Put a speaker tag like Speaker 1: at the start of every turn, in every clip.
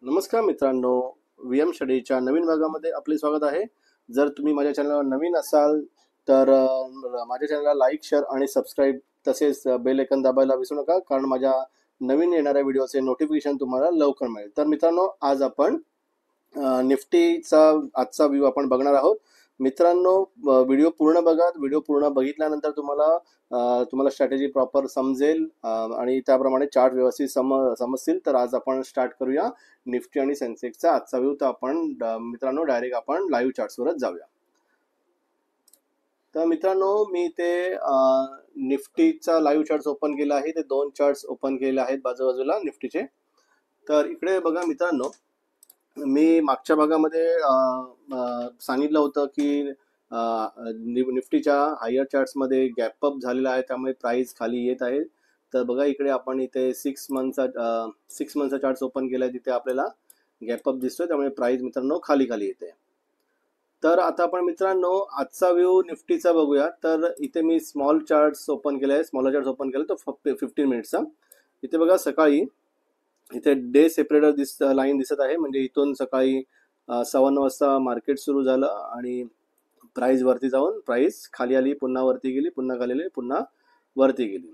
Speaker 1: नमस्कार मित्रांनो, व्हीएम स्टडीच्या नवीन भागामध्ये आपले स्वागत आहे. जर तुम्ही माझ्या चॅनलवर नवीन असाल तर माझ्या चॅनलला लाईक, शेअर आणि सबस्क्राईब तसेच बेल आयकॉन दाबायला विसरू नका, कारण माझ्या नवीन येणाऱ्या व्हिडिओचे नोटिफिकेशन तुम्हाला लवकर मिळेल. तर मित्रांनो, आज आपण निफ्टीचा आजचा व्ह्यू आपण बघणार आहोत. मित्रांनो, व्हिडिओ पूर्ण बघा. व्हिडिओ पूर्ण बघितल्यानंतर तुम्हाला स्ट्रॅटेजी प्रॉपर समजेल आणि त्याप्रमाणे चार्ट व्यवस्थित समजतील. तर आज आपण स्टार्ट करूया निफ्टी आणि सेन्सेक्सचा आजचा व्ह्यू. तर आपण मित्रांनो डायरेक्ट आपण लाईव्ह चार्ट्सवरच जाऊया. तर मित्रांनो, मी इथे निफ्टीचा लाईव्ह चार्ट्स ओपन केला आहे. ते दोन चार्ट्स ओपन केले आहेत बाजूबाजूला निफ्टीचे. तर इकडे बघा मित्रांनो, मी मागच्या भागामध्ये सांगितलं होतं की निफ्टीच्या हायर चार्ट्समध्ये गॅप अप झालेला आहे, त्यामुळे प्राइस खाली येत आहे. तर बघा इकडे आपण इथे 6 मंथचा चार्ट्स ओपन केला आहे, तिथे आपल्याला गॅप अप दिसतोय, त्यामुळे प्राइस मित्रांनो खाली येते. तर आता आपण मित्रांनो आजचा व्ह्यू निफ्टीचा बघूया. तर इथे मी स्मॉल चार्ट्स ओपन केले आहे, स्मॉलर चार्ट्स ओपन केले, तो फक्त 15 मिनिट्सचा. इथे बघा सकाळी इथे डे सेपरेटर लाईन दिसत आहे, म्हणजे इथून सकाळी 9:15 वाजता मार्केट सुरू झालं आणि प्राइस वरती जाऊन प्राइस खाली आली, पुन्हा वरती गेली, पुन्हा खाली आली, पुन्हा वरती गेली.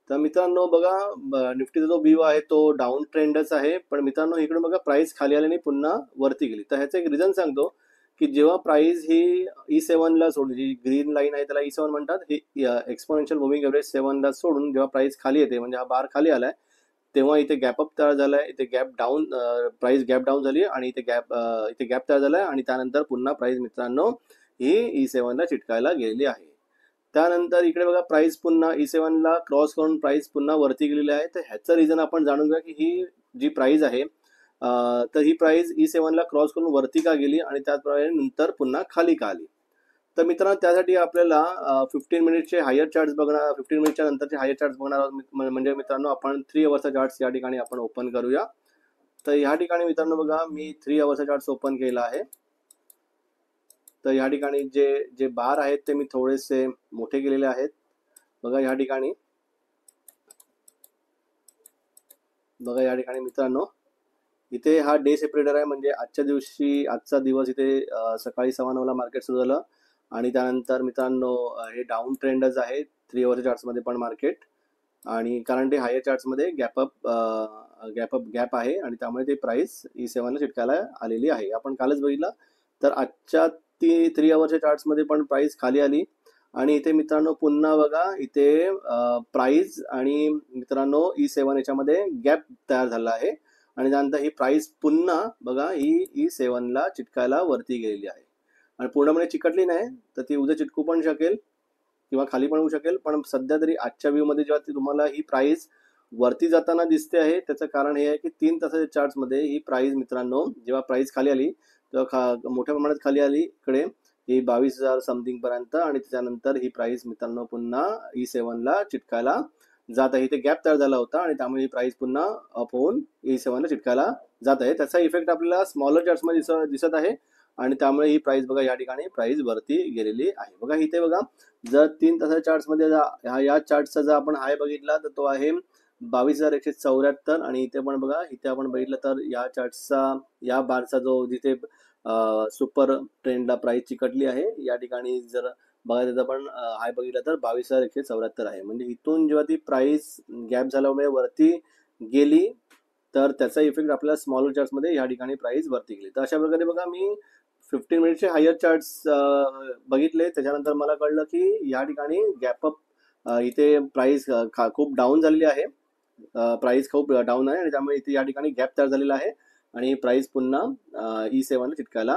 Speaker 1: तर मित्रांनो बघा, निफ्टीचा जो व्यू आहे तो डाऊन ट्रेंडच आहे. पण मित्रांनो इकडे बघा प्राइस खाली आली आणि पुन्हा वरती गेली. तर ह्याचं एक रिझन सांगतो की जेव्हा प्राइस ही E7 ला सोडून, जी ग्रीन लाईन आहे त्याला E7 म्हणतात, ही एक्सपोनेन्शियल मुव्हिंग एव्हरेज 7 ला सोडून जेव्हा प्राइस खाली येते, म्हणजे हा बार खाली आलाय, तेव्हा इथे गॅप अप तयार झालाय, इथे gap down, price gap down झाली आणि इथे गॅप तयार झालाय आणि त्यानंतर पुन्हा प्राइस मित्रांनो ही E7 ला चिटकायला गेलेली आहे. त्यानंतर इकडे बघा प्राइस पुन्हा E7 ला क्रॉस करून प्राइस पुन्हा वरती गेलेली आहे. तर ह्याचं रिझन आपण जाणून घ्या की ही जी प्राइस आहे, तर ही प्राइस E7 ला क्रॉस करून वरती का गेली आणि त्याचप्रमाणे नंतर पुन्हा खाली का आली. तर मित्रांनो त्यासाठी आपल्याला 15 मिनिटचे हायर चार्ट्स बघणार, 15 मिनिटच्या नंतरचे हायर चार्ट्स बघणार आहोत. म्हणजे मित्रांनो आपण 3 अवरचा चार्ट्स या ठिकाणी आपण ओपन करूया. तर या ठिकाणी मित्रांनो बघा, मी 3 अवरचा चार्ट्स ओपन केला आहे. तर या ठिकाणी जे जे बार आहेत ते मी थोडेसे मोठे केलेले आहेत. बघा या ठिकाणी मित्रांनो, इथे हा डे सेपरेटर आहे, म्हणजे आजचा दिवस इथे सकाळी 9:15 ला मार्केट सुरू झालं आणि त्यानंतर मित्रांनो हे डाऊन ट्रेंडच आहे 3 अवरच्या चार्ट्समध्ये पण मार्केट. आणि कारण ते हायर चार्ट्समध्ये गॅप आहे आणि त्यामुळे ते प्राइस E7 ला चिटकायला आलेली आहे. आपण कालच बघितलं. तर आजच्या 3 अवरच्या चार्ट्समध्ये पण प्राइस खाली आली आणि इथे मित्रांनो पुन्हा बघा इथे प्राइस आणि मित्रांनो E7 याच्यामध्ये गॅप तयार झाला आहे आणि त्यानंतर ही प्राइस पुन्हा बघा ही E7 ला चिटकायला वरती गेलेली आहे आणि पूर्णपणे चिकटली नाही, तर ती उद्या चिटकू पण शकेल किंवा खाली पण होऊ शकेल. पण सध्या तरी आजच्या व्ह्यू मध्ये जेव्हा तुम्हाला ही प्राइस वरती जाताना दिसते आहे, त्याचं कारण हे आहे की 3 तासाच्या चार्ट्स मध्ये ही प्राइस मित्रांनो जेव्हा प्राइस खाली आली तेव्हा मोठ्या प्रमाणात खाली आली, इकडे ही 22,000 समथिंग पर्यंत, आणि त्याच्यानंतर ही प्राइस मित्रांनो पुन्हा E7 ला चिटकायला जात आहे. इथे गॅप तयार झाला होता आणि त्यामुळे ही प्राइस पुन्हा अप होऊन E7 ला चिटकायला जात आहे. त्याचा इफेक्ट आपल्याला स्मॉलर चार्ट्स मध्ये दिसत आहे आणि त्यामुळे ही प्राइस बघा या ठिकाणी प्राइस वरती गेलेली आहे. बघा इथे बघा, जर 3 तासाच्या चार्ट्समध्ये या चार्टचा जर आपण हाय बघितला तर तो आहे 22,174 आणि इथे पण बघा, इथे आपण बघितलं तर या चार्टचा या बारचा जो जिथे सुपर ट्रेंडला प्राइस चिकटली आहे, या ठिकाणी जर बघायचं तर आपण हाय बघितलं तर 22,174 आहे. म्हणजे इथून जेव्हा ती प्राइस गॅप झाल्यामुळे वरती गेली तर त्याचा इफेक्ट आपल्याला स्मॉलर चार्ट्समध्ये या ठिकाणी प्राइस वरती गेली. तर अशा प्रकारे बघा मी 15 मिनिटचे हायर चार्ट्स बघितले, त्याच्यानंतर मला कळलं की या ठिकाणी गॅप अप इथे प्राइस खूप डाऊन झालेली आहे, प्राइस खूप डाऊन आहे आणि त्यामुळे इथे या ठिकाणी गॅप तयार झालेला आहे आणि प्राइस पुन्हा E7 ला चिटकायला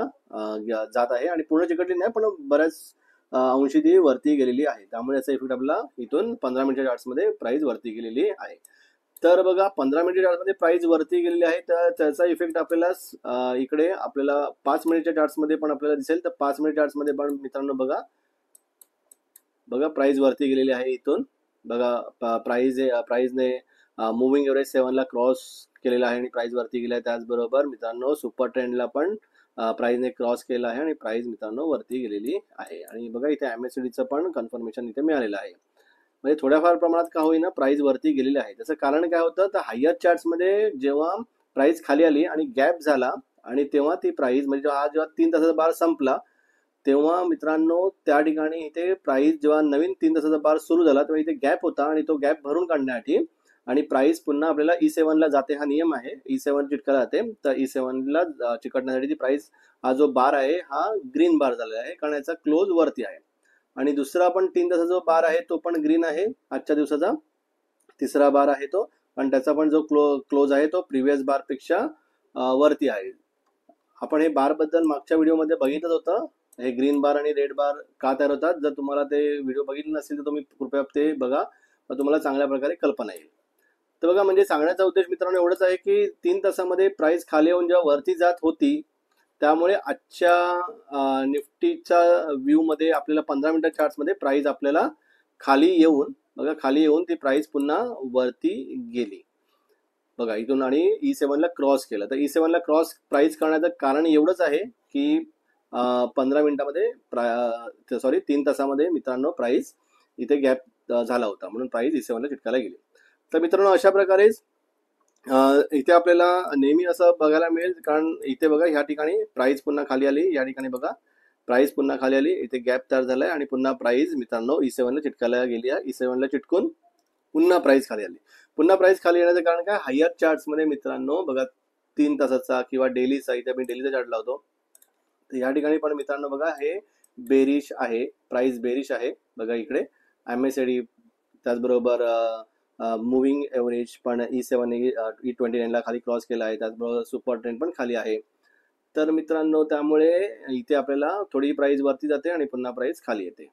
Speaker 1: जात आहे आणि पूर्ण चिकटली नाही, पण बऱ्याच अंशी ती वरती गेलेली आहे. त्यामुळे याचा इफेक्ट आपला इथून 15 मिनिटच्या चार्ट्समध्ये प्राइस वरती गेलेली आहे. तर बघा 15 मिनिटच्या चार्ट्समध्ये प्राइस वरती गेलेली आहे, तर त्याचा इफेक्ट आपल्याला इकडे आपल्याला 5 मिनिटच्या चार्ट्समध्ये पण आपल्याला दिसेल. तर 5 मिनिट चार्ट्समध्ये पण मित्रांनो बघा प्राइस वरती गेलेली आहे. इथून बघा प्राइसने मुव्हिंग एव्हरेज 7 ला क्रॉस केलेला आहे आणि प्राइस वरती गेला आहे. त्याचबरोबर मित्रांनो सुपर ट्रेंडला पण प्राइसने क्रॉस केला आहे आणि प्राइस मित्रांनो वरती गेलेली आहे. आणि बघा इथे MACDचं पण कन्फर्मेशन इथे मिळालेलं आहे. म्हणजे थोड्याफार प्रमाणात का होईना प्राइस वरती गेलेली आहे. त्याचं कारण काय होतं, तर हायर चार्ट्समध्ये जेव्हा प्राइस खाली आली आणि गॅप झाला आणि तेव्हा ती प्राइस म्हणजे जेव्हा 3 तासाचा बार संपला तेव्हा मित्रांनो त्या ठिकाणी इथे प्राइस जेव्हा नवीन 3 तासाचा बार सुरू झाला तेव्हा इथे गॅप होता आणि तो गॅप भरून काढण्यासाठी आणि प्राइस पुन्हा आपल्याला E7 ला जाते, हा नियम आहे. E7 चिटकायला जाते, तर E7 ला चिकटण्यासाठी ती प्राइस हा जो बार आहे हा ग्रीन बार झालेला आहे कारण याचा क्लोज वरती आहे. आणि दुसरा पण 3 तासाचा जो बार आहे तो पण ग्रीन आहे आजच्या दिवसाचा. तिसरा बार आहे तो आणि त्याचा पण जो क्लोज आहे तो प्रिव्हियस बार पेक्षा वरती आहे. आपण हे बार बद्दल मागच्या व्हिडिओमध्ये बघितलं होतं, हे ग्रीन बार आणि रेड बार का तयार होतात. जर तुम्हाला ते व्हिडिओ बघितले नसेल तर तुम्ही कृपया ते बघा, तुम्हाला चांगल्या प्रकारे कल्पना येईल. तर बघा म्हणजे सांगण्याचा उद्देश मित्रांनो एवढंच आहे की 3 तासामध्ये प्राइस खाली येऊन जेव्हा वरती जात होती त्यामुळे आजच्या निफ्टीच्या व्ह्यू मध्ये आपल्याला 15 मिनिटा चार्ट्समध्ये प्राइस आपल्याला खाली येऊन बघा खाली येऊन ती प्राइस पुन्हा वरती गेली बघा इथून आणि E7 ला क्रॉस केलं. तर E7 ला क्रॉस प्राइस करण्याचं कारण एवढंच आहे की 15 मिनिटामध्ये 3 तासामध्ये मित्रांनो प्राइस इथे गॅप झाला होता म्हणून प्राइस E7 ला चिटकायला गेली. तर मित्रांनो अशा प्रकारेच इथे आपल्याला नेहमी असं बघायला मिळेल कारण इथे बघा ह्या ठिकाणी प्राइस पुन्हा खाली आली, या ठिकाणी बघा प्राइस पुन्हा खाली आली, इथे गॅप तयार झालाय आणि पुन्हा प्राइस मित्रांनो E7 ला चिटकायला गेली आहे. E7 ला चिटकून पुन्हा प्राइस खाली आली. पुन्हा प्राइस खाली येण्याचं कारण काय, हायर चार्ट्समध्ये मित्रांनो बघा 3 तासाचा किंवा डेलीचा, इथे मी डेलीचा चार्ट लावतो तर या ठिकाणी पण मित्रांनो बघा हे बेरिश आहे, प्राइस बेरिश आहे बघा इकडे MACD, त्याचबरोबर मुव्हिंग एव्हरेज पण E7 E29 ला खाली क्रॉस केला आहे, त्याचबरोबर सुपर ट्रेंड पण खाली आहे. तर मित्रांनो त्यामुळे इथे आपल्याला थोडी प्राइस वरती जाते आणि पुन्हा प्राइस खाली येते.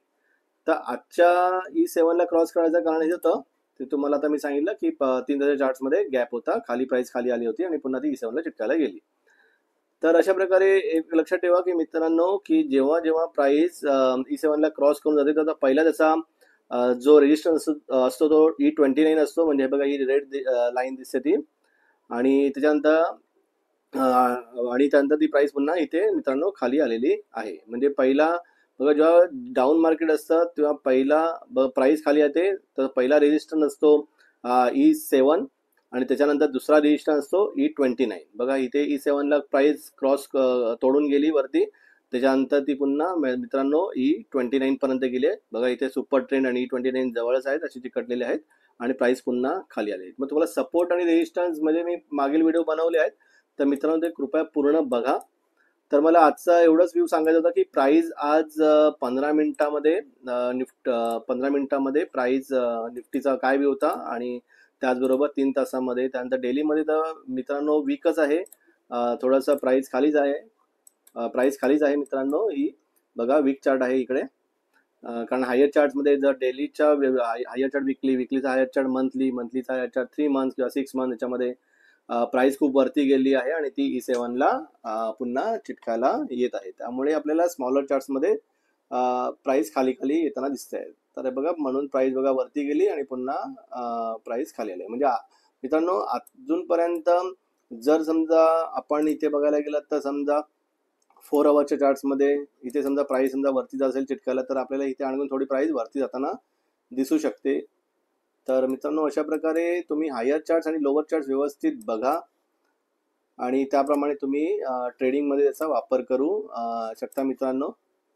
Speaker 1: तर आजच्या E7 ला क्रॉस करायचं कारण हे होतं ते तुम्हाला आता मी सांगितलं की 3 तासाच्या चार्ट्समध्ये गॅप होता, खाली प्राइस खाली आली होती आणि पुन्हा ती E7 ला चिटकायला गेली. तर अशा प्रकारे एक लक्षात ठेवा की मित्रांनो की जेव्हा जेव्हा प्राइस E7 ला क्रॉस करून जाते तर पहिला त्याचा जो रेजिस्टन्स असतो तो E29 असतो, म्हणजे बघा ही रेड लाईन दिसते ती, आणि त्याच्यानंतर आणि त्यानंतर ती प्राइस पुन्हा इथे मित्रांनो खाली आलेली आहे. म्हणजे पहिला बघा जेव्हा डाऊन मार्केट असतं तेव्हा पहिला प्राइस खाली येते तर पहिला रेजिस्टन्स असतो E7 आणि त्याच्यानंतर दुसरा रेजिस्टन्स असतो E29. बघा इथे E7 ला प्राइस क्रॉस तोडून गेली वरती, त्याच्यानंतर ती पुन्हा मित्रांनो E29 पर्यंत गेली आहे. बघा इथे सुपर ट्रेंड आणि E29 जवळच आहेत, असे चिकटलेले आहेत आणि प्राइस पुन्हा खाली आले. मग तुम्हाला सपोर्ट आणि रेजिस्टन्स मध्ये मी मागील व्हिडिओ बनवले आहेत, तर मित्रांनो ते कृपया पूर्ण बघा. तर मला आजचा एवढंच व्ह्यू सांगायचं होतं की प्राइस आज 15 मिनिटामध्ये 15 मिनिटामध्ये प्राइस निफ्टीचा काय व्ह्यू होता आणि त्याचबरोबर 3 तासामध्ये, त्यानंतर डेलीमध्ये तर मित्रांनो वीकच आहे, थोडंसं प्राइस खालीच आहे, प्राइस खालीच आहे मित्रांनो. ही बघा वीक चार्ट आहे इकडे, कारण हायर चार्टमध्ये जर डेलीच्या हायर चार्ट विकलीचा हायर चार्ट मंथलीचा हायर चार्ट 3 मंथ किंवा 6 मंथ याच्यामध्ये प्राइस खूप वरती गेली आहे आणि ती E7 ला पुन्हा चिटकायला येत आहे. त्यामुळे आपल्याला स्मॉलर चार्ट्समध्ये प्राइस खाली खाली येताना दिसते आहे. तर बघा म्हणून प्राइस बघा वरती गेली आणि पुन्हा प्राइस खाली आली. म्हणजे मित्रांनो अजूनपर्यंत जर समजा आपण इथे बघायला गेलं तर समजा 4 आवर्सच्या चार्ट्समध्ये इथे समजा प्राइस समजा वरती जात असेल चिटकायला तर आपल्याला इथे आणखून थोडी प्राइस वरती जाताना दिसू शकते. तर मित्रांनो अशा प्रकारे तुम्ही हायर चार्ट्स आणि लोअर चार्ट्स व्यवस्थित बघा आणि त्याप्रमाणे तुम्ही ट्रेडिंगमध्ये त्याचा वापर करू शकता मित्रांनो.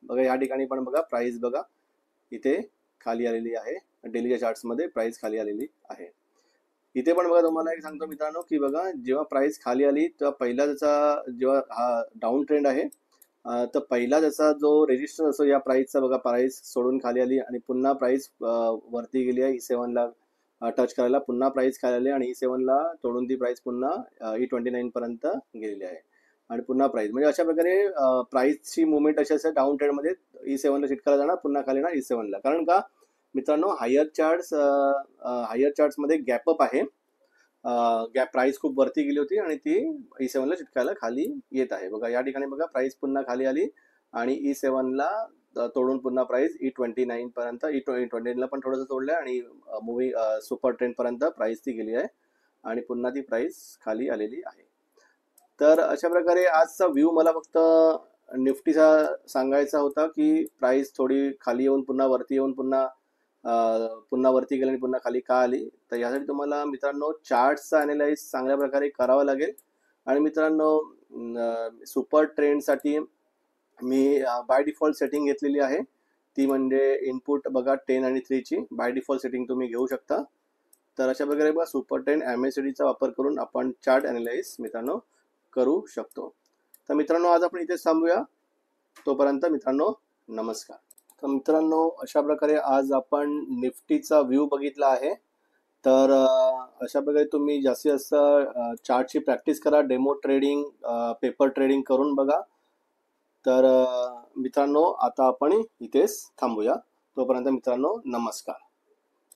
Speaker 1: बघा या ठिकाणी पण बघा प्राइस बघा इथे खाली आलेली आहे, डेलीच्या चार्ट्समध्ये प्राइस खाली आलेली आहे. इथे पण बघा तुम्हाला एक सांगतो मित्रांनो की बघा जेव्हा प्राइस खाली आली तेव्हा पहिला त्याचा जेव्हा हा डाऊन ट्रेंड आहे तर पहिला त्याचा जो रेजिस्टन्स असतो या प्राइसचा बघा प्राइस सोडून खाली आली आणि पुन्हा प्राइस वरती गेली आहे E7 ला टच करायला, पुन्हा प्राइस खाली आली आणि E7 ला तोडून ती प्राइस पुन्हा E29 पर्यंत गेलेली आहे आणि पुन्हा प्राइस, म्हणजे अशा प्रकारे प्राइसची मुवमेंट अशी असते डाऊन ट्रेंडमध्ये E7 ला चिटकायला जाणार पुन्हा खाली येणार E7 ला. कारण का मित्रांनो हायर चार्ट्समध्ये गॅपअप आहे, गॅप प्राइस खूप वरती गेली होती आणि ती E7 ला चिटकायला खाली येत आहे. बघा या ठिकाणी बघा प्राइस पुन्हा खाली आली आणि E7 ला तोडून पुन्हा प्राइस E29 पर्यंत, E29 ला पण थोडंसं तोडलंय आणि सुपर ट्रेंड पर्यंत प्राइस ती गेली आहे आणि पुन्हा ती प्राइस खाली आलेली आहे. तर अशा प्रकारे आजचा व्ह्यू मला फक्त निफ्टीचा सांगायचा होता की प्राइस थोडी खाली येऊन पुन्हा वरती येऊन पुन्हा वरती गेली आणि पुन्हा खाली का आली. तर यासाठी तुम्हाला मित्रांनो चार्टचा अनालाइज चांगल्या प्रकारे करावा लागेल आणि मित्रांनो सुपर ट्रेंडसाठी मी बाय डिफॉल्ट सेटिंग घेतलेली आहे, ती म्हणजे इनपुट बघा 10 आणि 3 ची बाय डिफॉल्ट सेटिंग तुम्ही घेऊ शकता. तर अशा प्रकारे बघा सुपर ट्रेंड MACDचा वापर करून आपण चार्ट ॲनालाइज मित्रांनो करू शकतो. तर मित्रांनो आज आपण इथेच थांबूया. तोपर्यंत मित्रांनो नमस्कार. तर मित्रांनो अशा प्रकारे आज आपण निफ्टीचा व्ह्यू बघितला आहे. तर अशा प्रकारे तुम्ही जास्तीत जास्त चार्टची प्रॅक्टिस करा, डेमो ट्रेडिंग, पेपर ट्रेडिंग करून बघा. तर मित्रांनो आता आपण इथेच थांबूया. तोपर्यंत मित्रांनो नमस्कार.